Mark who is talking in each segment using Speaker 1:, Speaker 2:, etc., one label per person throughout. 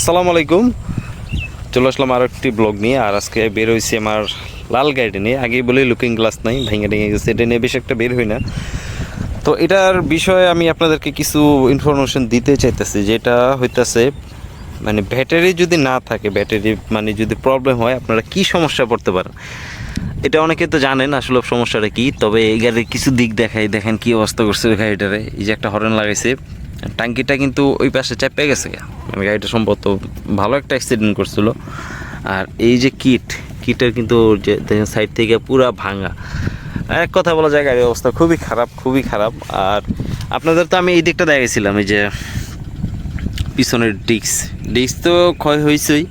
Speaker 1: আসসালামু আলাইকুম। চলে আসলাম আর একটি ব্লগ নিয়ে। আর আজকে বের হয়েছি আমার লাল গাড়িটা নিয়ে। আগেই বলি লুকিং গ্লাস নাই, ভেঙে ভেঙে গেছে, এটা নিয়ে বেশ একটা বের হই না। তো এটার বিষয়ে আমি আপনাদেরকে কিছু ইনফরমেশন দিতে চাইতেছি, যেটা হইতেছে মানে ব্যাটারি যদি না থাকে, ব্যাটারি মানে যদি প্রবলেম হয় আপনারা কি সমস্যা পড়তে পারেন। এটা অনেকে তো জানেন আসলে সমস্যাটা কি। তবে এই গাড়ির কিছু দিক দেখাই, দেখেন কি অবস্থা করছে ওই গাড়িটারে। এই যে একটা হর্ন লাগাইছে, টাঙ্কিটা কিন্তু ওই পাশে চাপে গেছে, মানে গাড়িটা সম্ভবত ভালো একটা অ্যাক্সিডেন্ট করছিল। আর এই যে কিটের কিন্তু যে দেখেন সাইড থেকে পুরা ভাঙা। এক কথা বলা যায় গাড়ির অবস্থা খুবই খারাপ, খুবই খারাপ। আর আপনাদের তো আমি এই দিকটা দেখাইছিলাম, এই যে পিছনের ডিস্ক তো ক্ষয় হয়েছেই।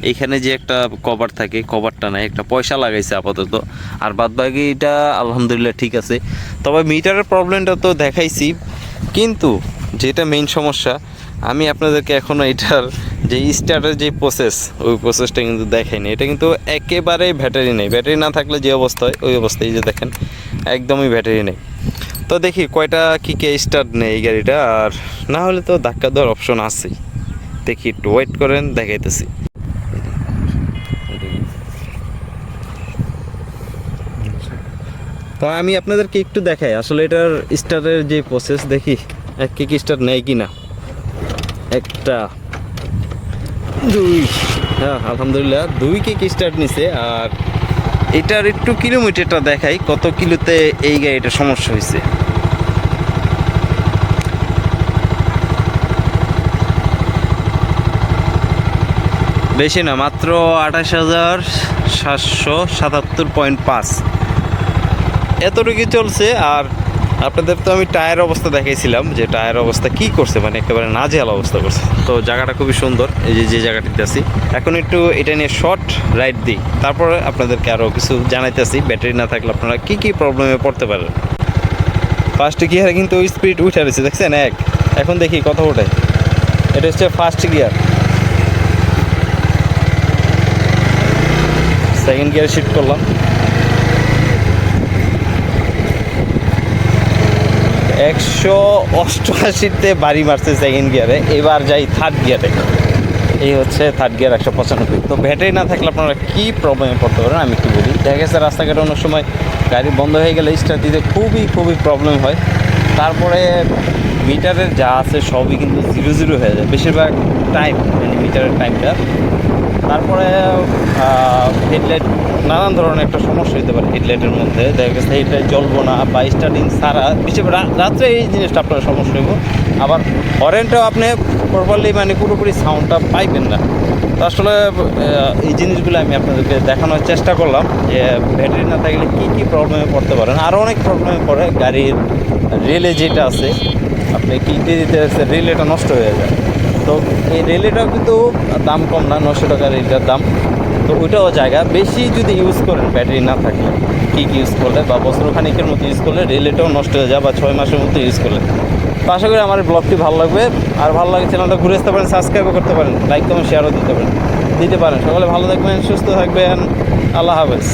Speaker 1: এইখানে যে একটা কভার থাকে, কভারটা নাই, একটা পয়সা লাগাইছে আপাতত। আর বাদবাকিটা আলহামদুলিল্লাহ ঠিক আছে। তবে মিটারের প্রবলেমটা তো দেখাইছি, কিন্তু যেটা মেইন সমস্যা আমি আপনাদেরকে এখনও এটার যে স্টার্টের যে প্রসেস, ওই প্রসেসটা কিন্তু দেখাইনি। এটা কিন্তু একেবারেই ব্যাটারি নেই। ব্যাটারি না থাকলে যে অবস্থা হয় ওই অবস্থায়, যে দেখেন একদমই ব্যাটারি নেই। তো দেখি কয়টা কিকে স্টার্ট নেই এই গাড়িটা। আর না হলে তো ধাক্কা দেওয়ার অপশন আছেই। দেখি একটু ওয়েট করেন, দেখাইতেছি। তো আমি আপনাদেরকে একটু দেখাই আসলে এটার স্টার্টের যে প্রসেস। দেখি এক কিক স্টার্ট নেয় কি না। একটা, দুই, হ্যাঁ আলহামদুলিল্লাহ 2 কিক স্টার্ট নিছে। আর এটার একটু কিলোমিটারটা দেখাই, কত কিলোতে এই গাড়িটার সমস্যা হয়েছে। বেশি না, মাত্র 28,777.5 এতটুকু চলছে। আর আপনাদের তো আমি টায়ার অবস্থা দেখাইছিলাম, যে টায়ার অবস্থা কি করছে, মানে একেবারে নাজেহাল অবস্থা করছে। তো জায়গাটা খুবই সুন্দর, এই যে জায়গাটিতে আছি এখন। একটু এটা নিয়ে শর্ট রাইড দিই, তারপরে আপনাদেরকে আরও কিছু জানাইতেছি ব্যাটারি না থাকলে আপনারা কি কি প্রবলেমে পড়তে পারেন। ফার্স্ট গিয়ারে কিন্তু স্পিড উঠে রয়েছে, দেখছেন এক। এখন দেখি কত ওঠে। এটা হচ্ছে first gear. Second gear shift করলাম, 188-তে বাড়ি মারছে সেকেন্ড গিয়ারে। এবার যাই থার্ড গিয়ারে, এই হচ্ছে থার্ড গিয়ার 195। তো ব্যাটারি না থাকলে আপনারা কী প্রবলেমে পড়তে পারেন আমি একটু বলি। দেখা গেছে রাস্তাঘাটে অনেক সময় গাড়ি বন্ধ হয়ে গেলে স্টার্ট দিতে খুবই প্রবলেম হয়। তারপরে মিটারের যা আছে সবই কিন্তু 0 হয়ে যায় বেশিরভাগ টাইম, মানে মিটারের টাইমটা। তারপরে হেডলাইট, নানান ধরনের একটা সমস্যা হতে পারে হেডলাইটের মধ্যে। দেখা গেছে হেডলাইট জ্বলবো না, বা স্টার্টিং ছাড়া বিশেষ রাত্রে এই জিনিসটা আপনার সমস্যা হইব। আবার হরেনটাও আপনি প্রপারলি মানে পুরোপুরি সাউন্ডটা পাইবেন না। তো আসলে এই জিনিসগুলো আমি আপনাদেরকে দেখানোর চেষ্টা করলাম, যে ব্যাটারি না থাকলে কী কী প্রবলেমে পড়তে পারেন। আরও অনেক প্রবলেমে পড়ে গাড়ির রেলে যেটা আছে, আপনি কিনতে দিতে রেলেটা নষ্ট হয়ে যায়। তো এই রেলেটাও কিন্তু দাম কম না, 900 টাকা রেলটার দাম। তো ওইটাও জায়গা বেশি যদি ইউজ করেন ব্যাটারি না থাকলে, কিক ইউজ করলে বা বছরখানিকের মতো ইউজ করলে রেলেটাও নষ্ট হয়ে যায়, বা 6 মাসের মতো ইউজ করলে। তো আশা করি আমার ব্লগটি ভালো লাগবে। আর ভালো লাগে চ্যানেলটা ঘুরে আসতে পারেন, সাবস্ক্রাইবও করতে পারেন, লাইক কমেন্ট শেয়ারও দিতে পারেন। সকলে ভালো থাকবেন, সুস্থ থাকবেন। আল্লাহ হাফেজ।